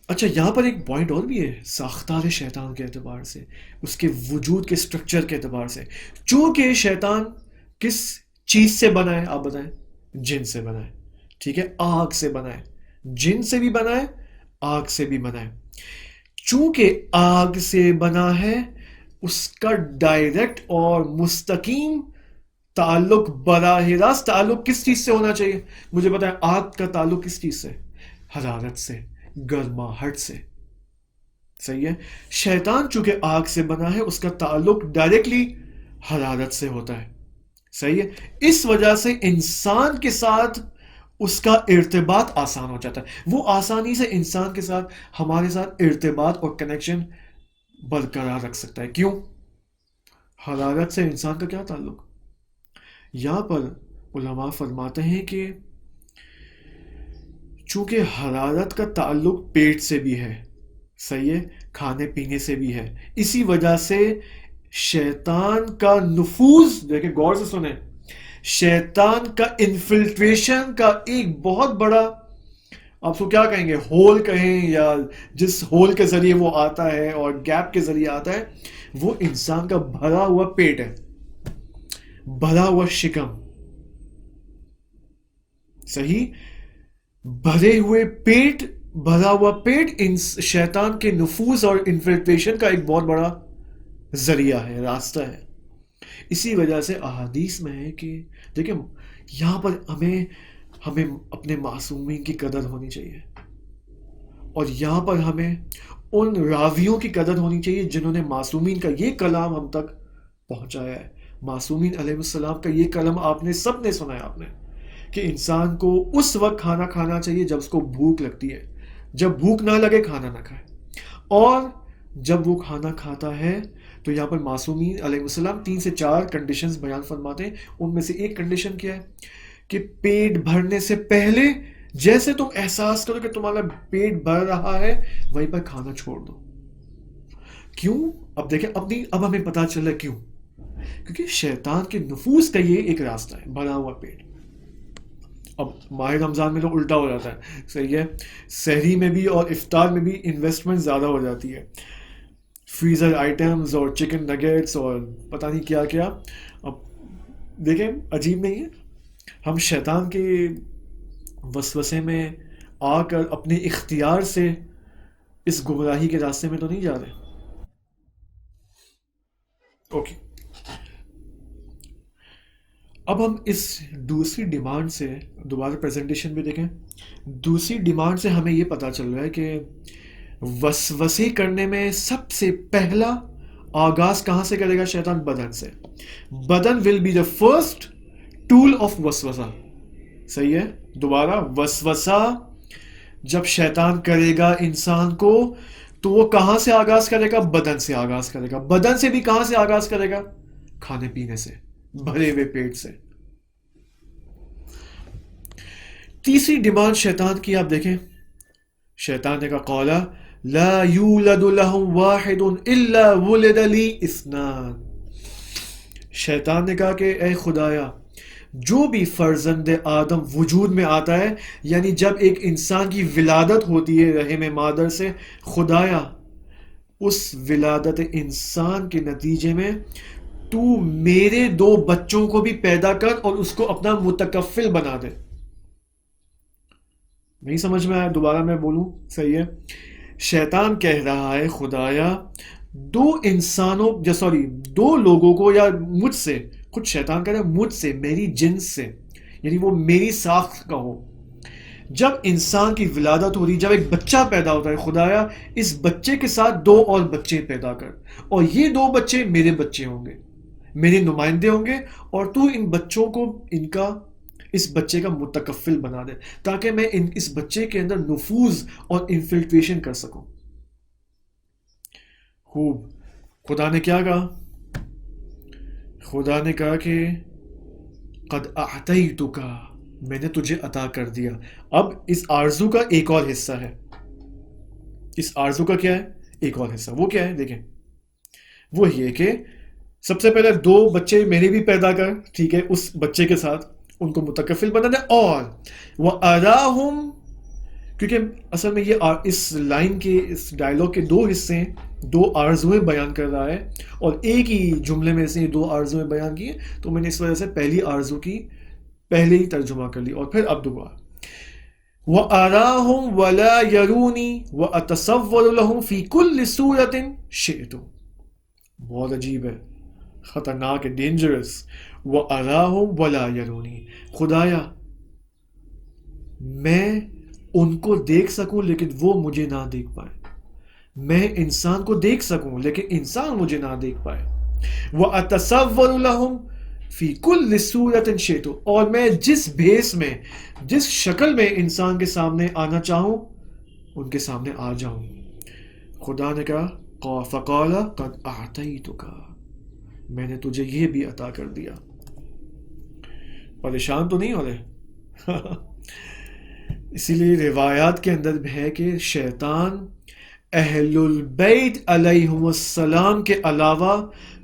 S1: اچھا، یہاں پر ایک پوائنٹ اور بھی ہے ساختار شیطان کے اعتبار سے، اس کے وجود کے سٹرکچر کے اعتبار سے۔ چونکہ شیطان کس چیز سے بنا ہے آپ بتائیں؟ جن سے بنا ہے، ٹھیک ہے، آگ سے بنا ہے، جن سے بھی بنا ہے، آگ سے بھی بنا ہے۔ چونکہ آگ سے بنا ہے، اس کا ڈائریکٹ اور مستقیم تعلق، براہ راست تعلق کس چیز سے ہونا چاہیے؟ مجھے بتائیں، آگ کا تعلق کس چیز سے؟ حرارت سے، گرماہٹ سے، صحیح ہے۔ شیطان چونکہ آگ سے بنا ہے، اس کا تعلق ڈائریکٹلی حرارت سے ہوتا ہے، صحیح ہے۔ اس وجہ سے انسان کے ساتھ اس کا ارتباط آسان ہو جاتا ہے، وہ آسانی سے انسان کے ساتھ، ہمارے ساتھ ارتباط اور کنیکشن برقرار رکھ سکتا ہے۔ کیوں؟ حرارت سے انسان کا کیا تعلق؟ یہاں پر علماء فرماتے ہیں کہ چونکہ حرارت کا تعلق پیٹ سے بھی ہے، صحیح ہے، کھانے پینے سے بھی ہے، اسی وجہ سے شیطان کا نفوذ، دیکھیں غور سے سنیں، شیطان کا انفلٹریشن کا ایک بہت بڑا، آپ اس کو کیا کہیں گے، ہول کہیں، یا جس ہول کے ذریعے وہ آتا ہے اور گیپ کے ذریعے آتا ہے، وہ انسان کا بھرا ہوا پیٹ ہے، بھرا ہوا شکم، صحیح، بھرے ہوئے پیٹ، بھرا ہوا پیٹ شیطان کے نفوذ اور انفلٹریشن کا ایک بہت بڑا ذریعہ ہے، راستہ ہے۔ اسی وجہ سے احادیث میں ہے کہ دیکھیں، یہاں پر ہمیں اپنے معصومین کی قدر ہونی چاہیے، اور یہاں پر ہمیں ان راویوں کی قدر ہونی چاہیے جنہوں نے معصومین کا یہ کلام ہم تک پہنچایا ہے۔ معصومین علیہ السلام کا یہ کلام آپ نے سب نے سنا ہے، آپ نے، کہ انسان کو اس وقت کھانا کھانا چاہیے جب اس کو بھوک لگتی ہے، جب بھوک نہ لگے کھانا نہ کھائے، اور جب وہ کھانا کھاتا ہے تو یہاں پر معصومین علیہ السلام 3 سے 4 کنڈیشنز بیان فرماتے ہیں۔ ان میں سے ایک کنڈیشن کیا ہے کہ پیٹ بھرنے سے پہلے جیسے تم احساس کرو کہ تمہارا پیٹ بھر رہا ہے، وہیں پر کھانا چھوڑ دو، کیوں؟ اب دیکھیں اب ہمیں پتا چل رہا ہے کیوں. کیونکہ شیطان کے نفوذ کا یہ ایک راستہ ہے، بنا ہوا پیٹ. اب ماہ رمضان میں تو الٹا ہو جاتا ہے، صحیح ہے، سحری میں بھی اور افطار میں بھی انویسٹمنٹ زیادہ ہو جاتی ہے، فریزر آئٹمز اور چکن نگیٹس اور پتہ نہیں کیا کیا. اب دیکھیں عجیب نہیں ہے، ہم شیطان کے وسوسے میں آ کر اپنے اختیار سے اس گمراہی کے راستے میں تو نہیں جا رہے. اوکے، اب ہم اس دوسری ڈیمانڈ سے دوبارہ پریزنٹیشن بھی دیکھیں. دوسری ڈیمانڈ سے ہمیں یہ پتا چل رہا ہے کہ وسوسے کرنے میں سب سے پہلا آغاز کہاں سے کرے گا شیطان؟ بدن سے. بدن will be the first tool of وسوسہ. صحیح ہے، دوبارہ وسوسہ جب شیطان کرے گا انسان کو تو وہ کہاں سے آغاز کرے گا؟ بدن سے آغاز کرے گا. بدن سے بھی کہاں سے آغاز کرے گا؟ کھانے پینے سے، بھرے ہوئے پیٹ سے. تیسری ڈیمانڈ شیطان کی آپ دیکھیں، شیطان نے کہا قالا لا یولد لهم واحد الا ولد لی اثنان. شیطان نے کہا کہ اے خدایا، جو بھی فرزند آدم وجود میں آتا ہے، یعنی جب ایک انسان کی ولادت ہوتی ہے رحم مادر سے، خدایا اس ولادت انسان کے نتیجے میں تو میرے دو بچوں کو بھی پیدا کر اور اس کو اپنا متکفل بنا دے. نہیں سمجھ میں آیا؟ دوبارہ میں بولوں، صحیح ہے. شیطان کہہ رہا ہے خدایا دو لوگوں کو، یا مجھ سے، خود شیطان کہہ رہا ہے مجھ سے، میری جنس سے، یعنی وہ میری ساخت کا ہو. جب انسان کی ولادت ہو رہی، جب ایک بچہ پیدا ہوتا ہے، خدایا اس بچے کے ساتھ دو اور بچے پیدا کر، اور یہ دو بچے میرے بچے ہوں گے، میرے نمائندے ہوں گے، اور تو ان بچوں کو اس بچے کا متکفل بنا دے تاکہ میں اس بچے کے اندر نفوذ اور انفلٹریشن کر سکوں. خوب. خدا نے کیا کہا؟ خدا نے کہا کہ قد اعطیتک، میں نے تجھے عطا کر دیا. اب اس آرزو کا ایک اور حصہ ہے. اس آرزو کا کیا ہے؟ ایک اور حصہ. وہ کیا ہے؟ دیکھیں، وہ یہ کہ سب سے پہلے دو بچے میرے بھی پیدا کر، ٹھیک ہے، اس بچے کے ساتھ ان کو متکفل بنا دے. اور وَأَرَاهُمْ، کیونکہ اصل میں یہ اس لائن کے، اس ڈائلاگ کے دو حصے ہیں، دو آرزویں بیان کر رہا ہے اور ایک ہی جملے میں سے دو آرزویں بیان کی ہیں، تو میں نے اس وجہ سے پہلی آرزو کی پہلے ہی ترجمہ کر لی. اور پھر اب دعا وَأَرَاهُمْ وَلَا يَرُونِي وَأَتَصَوَّرُ لَهُمْ فِي كُلِّ صُورَةٍ شِئْتُ. بہت عجیب ہے، خطرناک ہے، ڈینجرس. وَأَرَاهُمْ وَلَا يَرُونِي، خدایا میں ان کو دیکھ سکوں لیکن وہ مجھے نہ دیکھ پائے. میں انسان کو دیکھ سکوں لیکن انسان مجھے نہ دیکھ پائے. وَأَتَصَوَّرُ لَهُمْ فِي كُلِّ صُورَةٍ شِئْتُ، اور میں جس بھیس میں، جس شکل میں انسان کے سامنے آنا چاہوں ان کے سامنے آ جاؤں. خدا نے کہا فَقَالَ قَدْ أَعْطَيْتُكَ، میں نے تجھے یہ بھی عطا کر دیا. پریشان تو نہیں ہو رہے؟ اسی لیے روایات کے اندر بھی ہے کہ شیطان اہل البیت علیہم السلام کے علاوہ،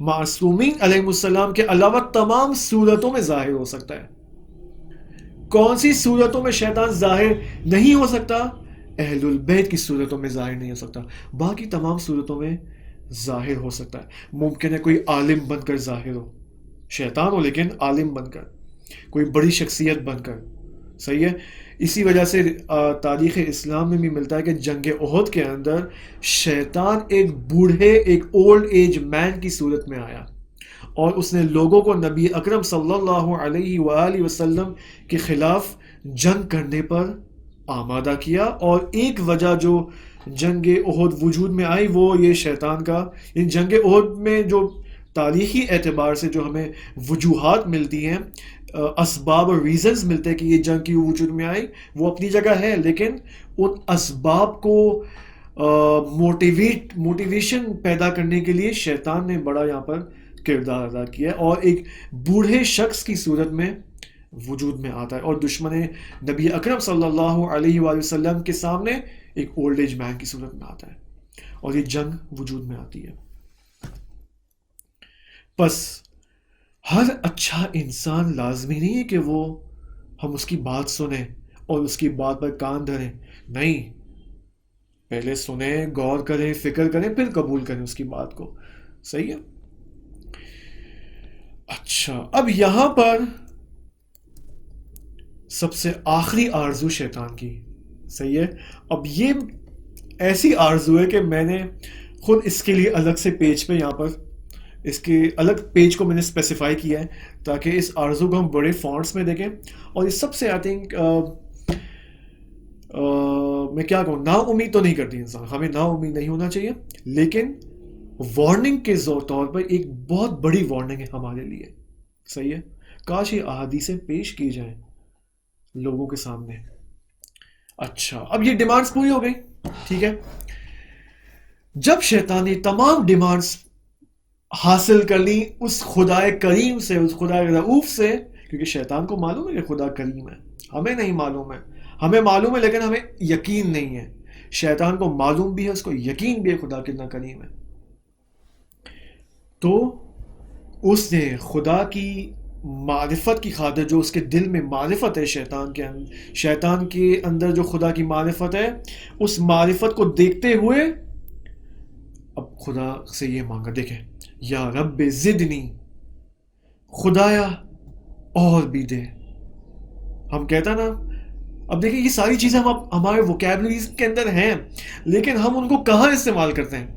S1: معصومین علیہم السلام کے علاوہ تمام صورتوں میں ظاہر ہو سکتا ہے. کون سی صورتوں میں شیطان ظاہر نہیں ہو سکتا؟ اہل البیت کی صورتوں میں ظاہر نہیں ہو سکتا، باقی تمام صورتوں میں ظاہر ہو سکتا ہے. ممکن ہے کوئی عالم بن کر ظاہر ہو، شیطان ہو لیکن عالم بن کر، کوئی بڑی شخصیت بن کر. صحیح ہے. اسی وجہ سے تاریخ اسلام میں بھی ملتا ہے کہ جنگ احد کے اندر شیطان ایک بوڑھے، ایک اولڈ ایج مین کی صورت میں آیا اور اس نے لوگوں کو نبی اکرم صلی اللہ علیہ وآلہ وسلم کے خلاف جنگ کرنے پر آمادہ کیا. اور ایک وجہ جو جنگ احد وجود میں آئی وہ یہ شیطان کا، یعنی جنگ احد میں جو تاریخی اعتبار سے جو ہمیں وجوہات ملتی ہیں، اسباب اور ریزنز ملتے ہیں کہ یہ جنگ کی وجود میں آئی، وہ اپنی جگہ ہے، لیکن ان اسباب کو موٹیویشن پیدا کرنے کے لیے شیطان نے بڑا یہاں پر کردار ادا کیا اور ایک بوڑھے شخص کی صورت میں وجود میں آتا ہے اور دشمن نبی اکرم صلی اللہ علیہ وآلہ وسلم کے سامنے ایک اولڈ ایج مین کی صورت میں آتا ہے. اور یہ جنگ وجود میں آتی ہے. بس ہر اچھا انسان لازمی نہیں ہے کہ وہ ہم اس کی بات سنیں اور اس کی بات پر کان دھریں. نہیں، پہلے سنیں، غور کریں، فکر کریں، پھر قبول کریں اس کی بات کو. صحیح ہے. اچھا، اب یہاں پر سب سے آخری آرزو شیطان کی. صحیح ہے. اب یہ ایسی آرزو ہے کہ میں نے خود اس کے لیے الگ سے پیج پہ یہاں پر اس کے الگ پیج کو میں نے اسپیسیفائی کیا ہے تاکہ اس آرزو کو ہم بڑے فونٹس میں دیکھیں. اور یہ سب سے آئی تھنک میں کیا کہوں، نا امید تو نہیں کرتی انسان، ہمیں نا امید نہیں ہونا چاہیے، لیکن وارننگ کے طور پر ایک بہت بڑی وارننگ ہے ہمارے لیے. صحیح ہے. کاش یہ احادیثیں پیش کی جائیں لوگوں کے سامنے. اچھا، اب یہ ڈیمانڈز پوری ہو گئی. ٹھیک ہے. جب شیطان نے تمام ڈیمانڈز حاصل کر لی اس خدائے کریم سے، اس خدائے رؤوف سے، کیونکہ شیطان کو معلوم ہے کہ خدا کریم ہے، ہمیں نہیں معلوم ہے. ہمیں معلوم ہے لیکن ہمیں یقین نہیں ہے. شیطان کو معلوم بھی ہے، اس کو یقین بھی ہے خدا کتنا کریم ہے. تو اس نے خدا کی معرفت کی خاطر، جو اس کے دل میں معرفت ہے شیطان کے اندر جو خدا کی معرفت ہے، اس معرفت کو دیکھتے ہوئے اب خدا سے یہ مانگا. دیکھیں، یا رب زدنی، خدایا اور بھی دے. ہم کہتا نا، اب دیکھیں یہ ساری چیزیں ہمارے ووکیبلریز کے اندر ہیں، لیکن ہم ان کو کہاں استعمال کرتے ہیں.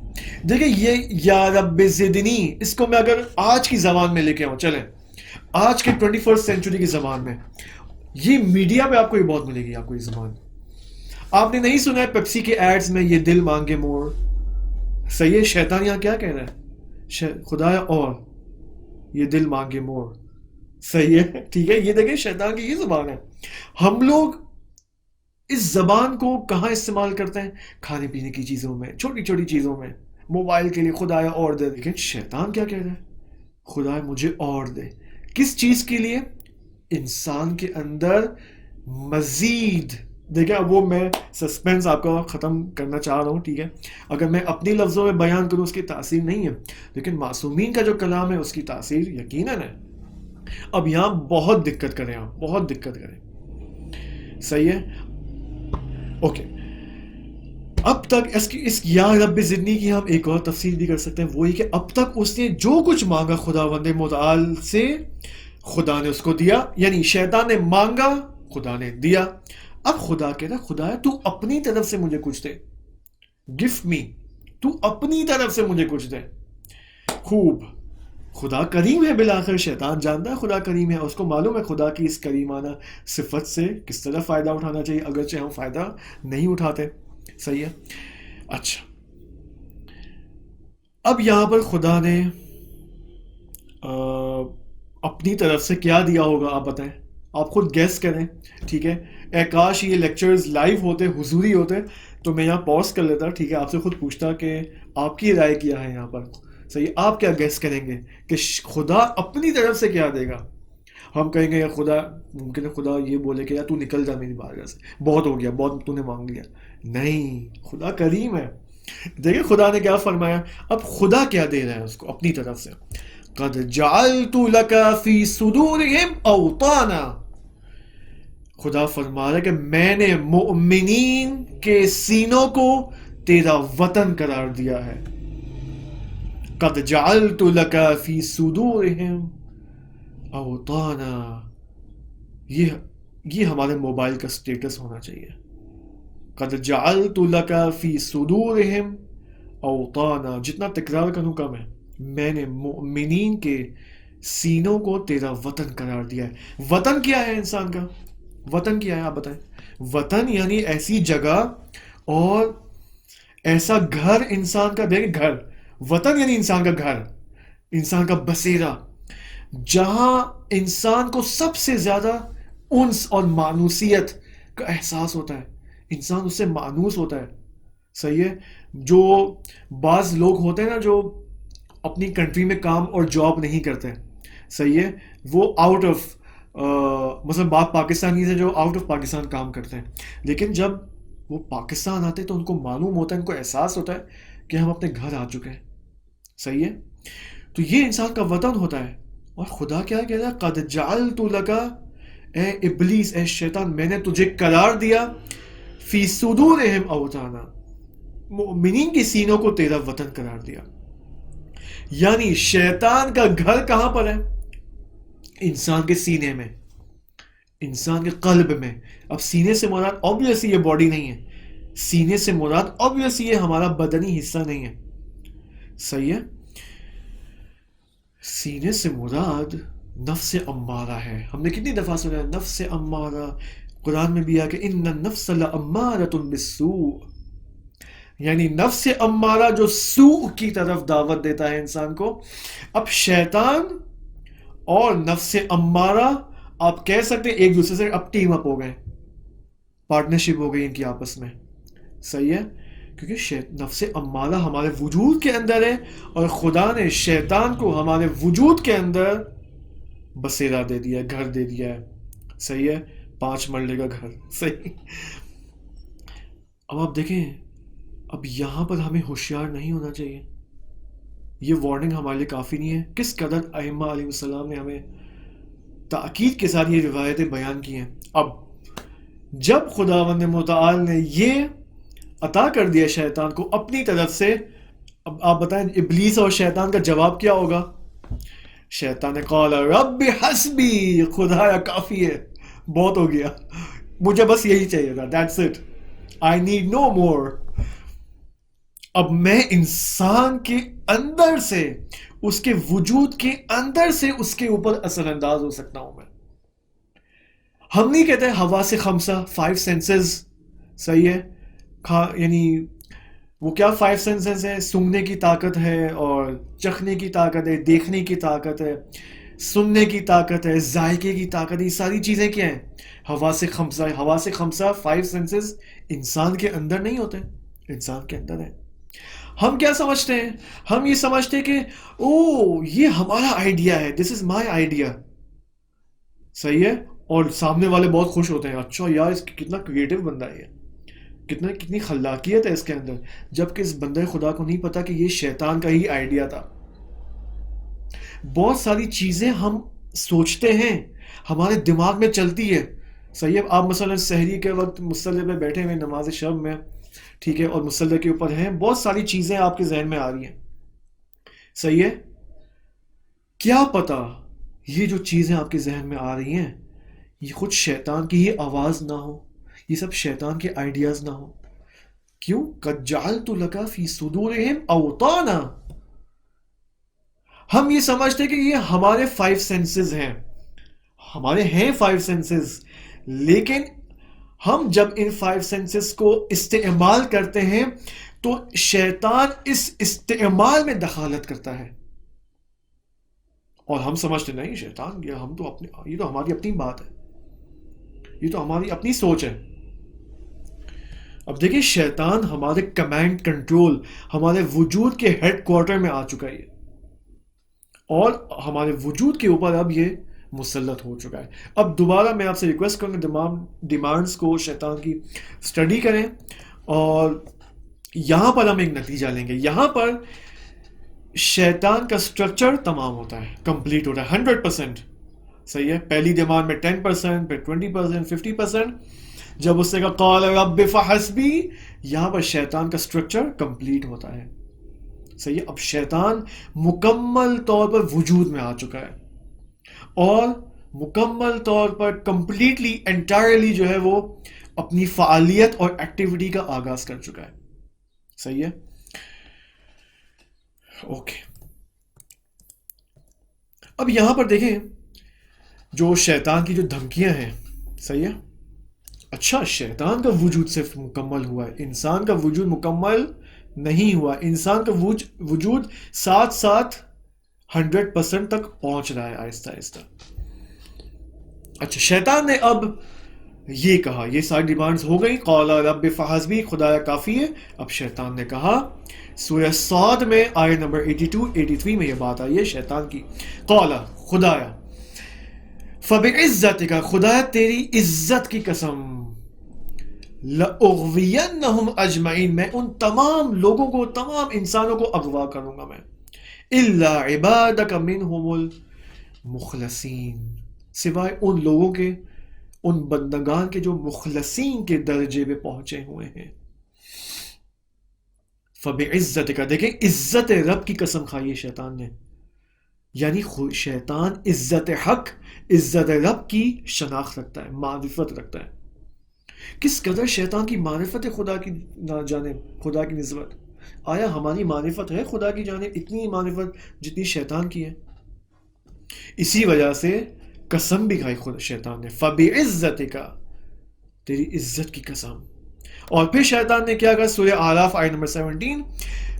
S1: دیکھیں یہ یا رب زدنی، اس کو میں اگر آج کی زبان میں لے کے آؤں، چلیں آج کے 21 سینچری کی زبان میں، یہ میڈیا پہ آپ کو یہ بہت ملے گی. آپ کو یہ زبان آپ نے نہیں سنا ہے پیپسی کے ایڈز میں، یہ دل مانگے مور. صحیح ہے. شیطان یہاں کیا کہہ رہا ہے؟ خدایا اور یہ دل مانگے مور. صحیح ہے. ٹھیک ہے. یہ دیکھیں شیطان کی یہ زبان ہے. ہم لوگ اس زبان کو کہاں استعمال کرتے ہیں؟ کھانے پینے کی چیزوں میں، چھوٹی چھوٹی چیزوں میں، موبائل کے لیے خدایا اور دے. لیکن شیطان کیا کہہ رہا ہے؟ خدایا مجھے اور دے. کس چیز کے لیے؟ انسان کے اندر مزید. دیکھیں اب وہ میں سسپینس آپ کا ختم کرنا چاہ رہا ہوں. ٹھیک ہے. اگر میں اپنی لفظوں میں بیان کروں اس کی تاثیر نہیں ہے، لیکن معصومین کا جو کلام ہے اس کی تاثیر یقیناً ہے. اب یہاں بہت دقت کریں، آپ بہت دقت کریں. صحیح ہے. اوکے. اب تک اس یا رب زدنی کی ہم ایک اور تفسیر بھی کر سکتے ہیں، وہی کہ اب تک اس نے جو کچھ مانگا خداوند متعال سے، خدا نے اس کو دیا. یعنی شیطان نے مانگا، خدا نے دیا. اب خدا کہتا ہے خدا ہے تو اپنی طرف سے مجھے کچھ دے. گفٹ می، تو اپنی طرف سے مجھے کچھ دے. خوب. خدا کریم ہے. بالآخر شیطان جانتا ہے خدا کریم ہے، اس کو معلوم ہے خدا کی اس کریمانہ صفت سے کس طرح فائدہ اٹھانا چاہیے، اگرچہ ہم فائدہ نہیں اٹھاتے. صحیح ہے. اچھا، اب یہاں پر خدا نے اپنی طرف سے کیا دیا ہوگا؟ آپ بتائیں، آپ خود گیس کریں. ٹھیک ہے. اے کاش یہ لیکچرز لائیو ہوتے، حضوری ہوتے، تو میں یہاں پاز کر لیتا. ٹھیک ہے. آپ سے خود پوچھتا کہ آپ کی رائے کیا ہے یہاں پر. صحیح. آپ کیا گیس کریں گے کہ خدا اپنی طرف سے کیا دے گا؟ ہم کہیں گے یا خدا، ممکن ہے خدا یہ بولے کہ یار تو نکل جا میری بارگاہ سے، بہت ہو گیا، بہت تو نے مانگ لیا. نہیں، خدا کریم ہے. دیکھیں خدا نے کیا فرمایا. اب خدا کیا دے رہا ہے اس کو اپنی طرف سے. قد جعلت لك في صدورهم اوطانا. خدا فرما رہا ہے کہ میں نے مؤمنین کے سینوں کو تیرا وطن قرار دیا ہے. قد جعلت لك في صدورهم اوطانا. یہ ہمارے موبائل کا سٹیٹس ہونا چاہیے. قد جعلت لك في صدورهم اوطانا. جتنا تکرار کروں کم ہے. میں نے مؤمنین کے سینوں کو تیرا وطن قرار دیا ہے. وطن کیا ہے انسان کا؟ وطن کیا ہے آپ بتائیں؟ وطن یعنی ایسی جگہ اور ایسا گھر انسان کا. دیکھیں گھر، وطن یعنی انسان کا گھر، انسان کا بسیرا، جہاں انسان کو سب سے زیادہ انس اور مانوسیت کا احساس ہوتا ہے. انسان اس سے مانوس ہوتا ہے. صحیح ہے. جو بعض لوگ ہوتے ہیں نا جو اپنی کنٹری میں کام اور جاب نہیں کرتے. صحیح ہے. وہ آؤٹ آف مثلا بات پاکستانی سے جو آؤٹ آف پاکستان کام کرتے ہیں، لیکن جب وہ پاکستان آتے تو ان کو معلوم ہوتا ہے، ان کو احساس ہوتا ہے کہ ہم اپنے گھر آ چکے ہیں. صحیح ہے. تو یہ انسان کا وطن ہوتا ہے. اور خدا کیا کہتا ہے؟ قد جعلت لک، اے ابلیس، اے شیطان، میں نے تجھے قرار دیا فی صدورہم اوطانا، مومنین کی سینوں کو تیرا وطن قرار دیا. یعنی شیطان کا گھر کہاں پر ہے؟ انسان کے سینے میں، انسان کے قلب میں. اب سینے سے مراد obviously یہ باڈی نہیں ہے، سینے سے مراد obviously یہ ہمارا بدنی حصہ نہیں ہے. صحیح ہے. سینے سے مراد نفس امارہ ہے. ہم نے کتنی دفعہ سنا ہے نفس امارہ؟ قرآن میں بھی آ کہ ان النفس لامارۃ بالسوء، یعنی نفس امارہ جو سوء کی طرف دعوت دیتا ہے انسان کو. اب شیطان اور نفس امارہ آپ کہہ سکتے ہیں ایک دوسرے سے اب ٹیم اپ ہو گئے، پارٹنرشپ ہو گئی ان کی آپس میں. صحیح ہے. کیونکہ نفس امارہ ہمارے وجود کے اندر ہے، اور خدا نے شیطان کو ہمارے وجود کے اندر بسیرا دے دیا، گھر دے دیا ہے. صحیح ہے. 5 مرلے کا گھر. صحیح. اب آپ دیکھیں، اب یہاں پر ہمیں ہوشیار نہیں ہونا چاہیے. یہ وارننگ ہمارے لیے کافی نہیں ہے؟ کس قدر ائمہ علیہ السلام نے ہمیں تاکید کے ساتھ یہ روایتیں بیان کی ہیں. اب جب خداوند متعال نے یہ عطا کر دیا شیطان کو اپنی طرف سے، اب آپ بتائیں ابلیس اور شیطان کا جواب کیا ہوگا؟ شیطان نے قال رب حسبی، خدایا کافی ہے، بہت ہو گیا، مجھے بس یہی چاہیے تھا، that's it, I need no more. اب میں انسان کے اندر سے، اس کے وجود کے اندر سے اس کے اوپر اثر انداز ہو سکتا ہوں میں. ہم نہیں کہتے حواس خمسہ، 5 سینسز. صحیح ہے. یعنی وہ کیا 5 سینسز ہے؟ سونگنے کی طاقت ہے، اور چکھنے کی طاقت ہے، دیکھنے کی طاقت ہے، سننے کی طاقت ہے، ذائقے کی طاقت ہے. یہ ساری چیزیں کیا ہیں؟ حواس خمسہ. حواس خمسہ 5 سینسز انسان کے اندر نہیں ہوتے، انسان کے اندر ہے. ہم کیا سمجھتے ہیں؟ ہم یہ سمجھتے ہیں کہ او یہ ہمارا آئیڈیا ہے، دس از مائی آئیڈیا. صحیح ہے. اور سامنے والے بہت خوش ہوتے ہیں، اچھا یار اس کتنا کریٹو بندہ ہے، کتنی خلاقیت ہے اس کے اندر. جبکہ اس بندے خدا کو نہیں پتا کہ یہ شیطان کا ہی آئیڈیا تھا. بہت ساری چیزیں ہم سوچتے ہیں، ہمارے دماغ میں چلتی ہے. صحیح ہے. آپ مثلا سحری کے وقت مصلی پہ بیٹھے ہوئے نماز شب میں، ٹھیک ہے، اور مصلی کے اوپر ہیں، بہت ساری چیزیں آپ کے ذہن میں آ رہی ہیں. صحیح ہے. کیا پتا یہ جو چیزیں آپ کے ذہن میں آ رہی ہیں یہ خود شیطان کی ہی آواز نہ ہو، یہ سب شیطان کے آئیڈیاز نہ ہو. کیوں؟ قد جعلت لک فی صدورہم اوطانا. ہم یہ سمجھتے کہ یہ ہمارے 5 سینسز ہیں، ہمارے ہیں 5 سینسز، لیکن ہم جب ان 5 سینسز کو استعمال کرتے ہیں تو شیطان اس استعمال میں دخالت کرتا ہے، اور ہم سمجھتے نہیں شیطان یہ ہم تو اپنے، یہ تو ہماری اپنی بات ہے، یہ تو ہماری اپنی سوچ ہے. اب دیکھیں شیطان ہمارے کمانڈ کنٹرول، ہمارے وجود کے ہیڈ کوارٹر میں آ چکا ہے، اور ہمارے وجود کے اوپر اب یہ مسلط ہو چکا ہے. اب دوبارہ میں آپ سے ریکویسٹ کروں گا ڈیمانڈز کو شیطان کی اسٹڈی کریں، اور یہاں پر ہم ایک نتیجہ لیں گے. یہاں پر شیطان کا سٹرکچر تمام ہوتا ہے، کمپلیٹ ہوتا ہے 100%. صحیح ہے. پہلی ڈیمانڈ میں 10%، پھر 20%، 50%. جب اس نے کہا قال رب فحسبی، یہاں پر شیطان کا سٹرکچر کمپلیٹ ہوتا ہے. صحیح ہے. اب شیطان مکمل طور پر وجود میں آ چکا ہے، اور مکمل طور پر کمپلیٹلی انٹائرلی جو ہے وہ اپنی فعالیت اور ایکٹیویٹی کا آغاز کر چکا ہے. صحیح ہے. اوکے. اب یہاں پر دیکھیں جو شیطان کی جو دھمکیاں ہیں. صحیح ہے. اچھا شیطان کا وجود صرف مکمل ہوا ہے، انسان کا وجود مکمل نہیں ہوا. انسان کا وجود ساتھ ساتھ 100% تک پہنچ رہا ہے آہستہ آہستہ. اچھا شیطان نے اب یہ کہا، یہ ساری ڈیمانڈز ہو گئی، قال رب فحسبی، خدایا کافی ہے. اب شیطان نے کہا، سورہ صاد میں آیت نمبر 82 83 میں یہ بات آئی ہے شیطان کی. قال، خدایا، فبعزتک، خدایا تیری عزت کی قسم، لَأُغْوِيَنَّهُمْ أَجْمَعِينَ، میں ان تمام لوگوں کو، تمام انسانوں کو اغوا کروں گا میں، إِلَّا عِبَادَكَ مِنْهُمُ الْمُخْلَصِينَ، سوائے ان لوگوں کے، ان بندگان کے جو مخلصین کے درجے پہ پہنچے ہوئے ہیں۔ فَبِعِزَّتِكَ، دیکھیں عزت رب کی قسم کھائی ہے شیطان نے، یعنی شیطان عزت حق، عزت رب کی شناخت رکھتا ہے، معرفت رکھتا ہے۔ کس قدر شیطان کی معرفت ہے خدا کی جانب، خدا کی نسبت؟ آیا ہماری معرفت ہے خدا کی جانب اتنی معرفت جتنی شیطان کی ہے؟ اسی وجہ سے قسم بھی کھائی خود شیطان نے، فَبِعِزَّتِكَ، تیری عزت کی قسم۔ اور پھر شیطان نے کیا کہا؟ سورہ اعراف آیت نمبر 17،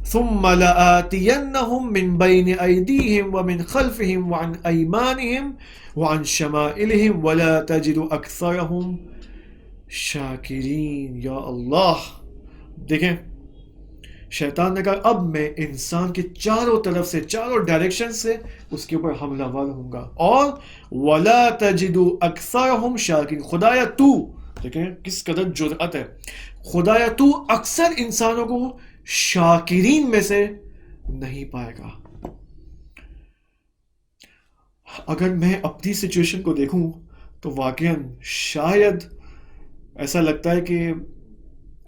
S1: ثُمَّ لَآتِيَنَّهُم مِّن بَيْنِ أَيْدِيهِمْ وَمِنْ خَلْفِهِمْ وَعَنْ أَيْمَانِهِمْ وَعَنْ شَمَائِلِهِمْ وَلَا تَجِدُ أَكْثَرَهُمْ شَاكِرِينَ۔ یا اللہ، دیکھیں شیطان نے کہا اب میں انسان کے چاروں طرف سے، چاروں ڈائریکشن سے اس کے اوپر حملہ ور ہوں گا، اور وَلَا تَجِدُ أَكْثَرَهُمْ شَاكِرِينَ، خدایا تو، دیکھیں کس قدر جرأت ہے، خدایا تو اکثر انسانوں کو شاکرین میں سے نہیں پائے گا۔ اگر میں اپنی سچویشن کو دیکھوں تو واقعاً شاید ایسا لگتا ہے کہ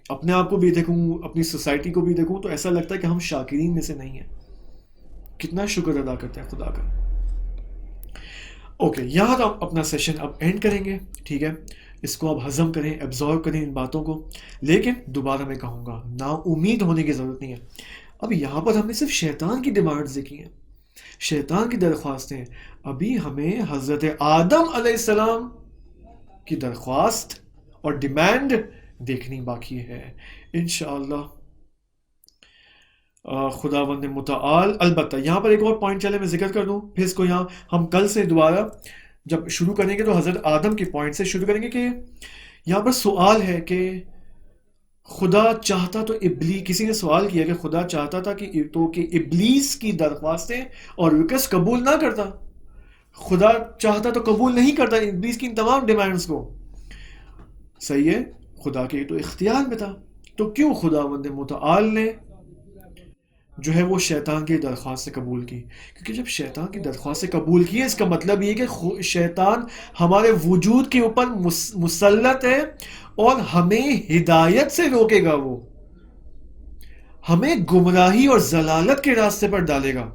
S1: اپنے آپ کو بھی دیکھوں، اپنی سوسائٹی کو بھی دیکھوں، تو ایسا لگتا ہے کہ ہم شاکرین میں سے نہیں ہیں۔ کتنا شکر ادا کرتے ہیں خدا کا۔ اوکے، یہاں ہم اپنا سیشن اب اینڈ کریں گے، ٹھیک ہے؟ اس کو اب ہضم کریں، ایبزارو کریں ان باتوں کو، لیکن دوبارہ میں کہوں گا نا امید ہونے کی ضرورت نہیں ہے۔ اب یہاں پر ہم نے صرف شیطان کی ڈیمانڈز دیکھی ہیں، شیطان کی درخواستیں، ابھی ہمیں حضرت آدم علیہ السلام کی درخواست اور ڈیمانڈ دیکھنی باقی ہے انشاءاللہ خداوند متعال۔ البتہ یہاں پر ایک اور پوائنٹ چلے میں ذکر کر دوں، پھر اس کو یہاں ہم کل سے دوبارہ جب شروع کریں گے تو حضرت آدم کے پوائنٹ سے شروع کریں گے کہ یہاں پر سوال ہے کہ خدا چاہتا تو کسی نے سوال کیا کہ خدا چاہتا تھا کہ ابلیس کی درخواستیں اور ریکویسٹ قبول نہ کرتا، خدا چاہتا تو قبول نہیں کرتا ابلیس کی ان تمام ڈیمانڈز کو، صحیح ہے؟ خدا کے تو اختیار میں تھا، تو کیوں خداوند متعال نے جو ہے وہ شیطان کی درخواست سے قبول کی؟ کیونکہ جب شیطان کی درخواست سے قبول کی ہے، اس کا مطلب یہ کہ شیطان ہمارے وجود کے اوپر مسلط ہے اور ہمیں ہدایت سے روکے گا، وہ ہمیں گمراہی اور ضلالت کے راستے پر ڈالے گا،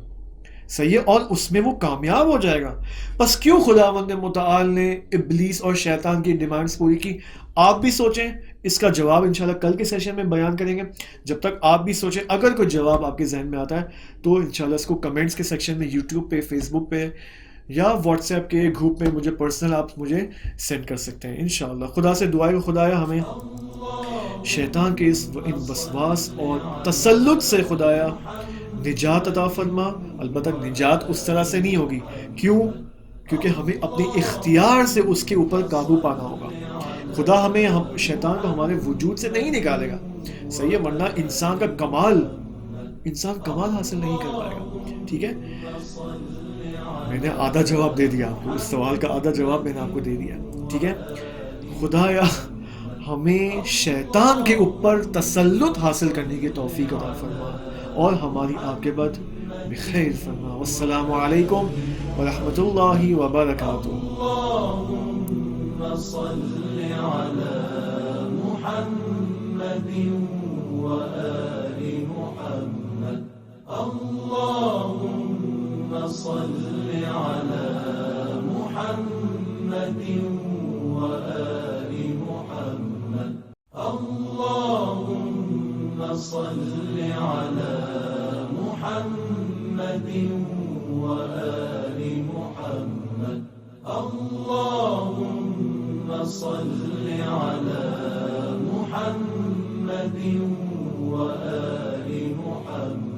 S1: صحیح ہے؟ اور اس میں وہ کامیاب ہو جائے گا۔ بس کیوں خداوند متعال نے ابلیس اور شیطان کی ڈیمانڈز پوری کی؟ آپ بھی سوچیں، اس کا جواب انشاءاللہ کل کے سیشن میں بیان کریں گے۔ جب تک آپ بھی سوچیں، اگر کوئی جواب آپ کے ذہن میں آتا ہے تو انشاءاللہ اس کو کمنٹس کے سیکشن میں یوٹیوب پہ، فیس بک پہ یا واٹس ایپ کے گروپ میں مجھے پرسنل آپ مجھے سینڈ کر سکتے ہیں انشاءاللہ۔ خدا سے دعا ہے کہ خدایا ہمیں شیطان کے ان وسواس اور تسلط سے خدایا نجات عطا فرما۔ البتہ نجات اس طرح سے نہیں ہوگی، کیونکہ ہمیں اپنے اختیار سے اس کے اوپر قابو پانا ہوگا۔ خدا ہمیں شیطان کو ہمارے وجود سے نہیں نکالے گا، صحیح ہے؟ ورنہ انسان کمال حاصل نہیں کر پائے گا، ٹھیک ہے؟ میں نے آدھا جواب دے دیا آپ کو، اس سوال کا آدھا جواب میں نے آپ کو دے دیا، ٹھیک ہے؟ خدایا ہمیں شیطان کے اوپر تسلط حاصل کرنے کی توفیق عطا فرما اور ہماری عاقبت بخیر فرما۔ والسلام علیکم ورحمۃ اللہ وبرکاتہ۔ اللہم صل علی محمد وآل محمد، اللہم صل علی محمد وآل محمد، اللہم صل علی محمد وآل محمد، اللہم صل علی محمد وآل محمد۔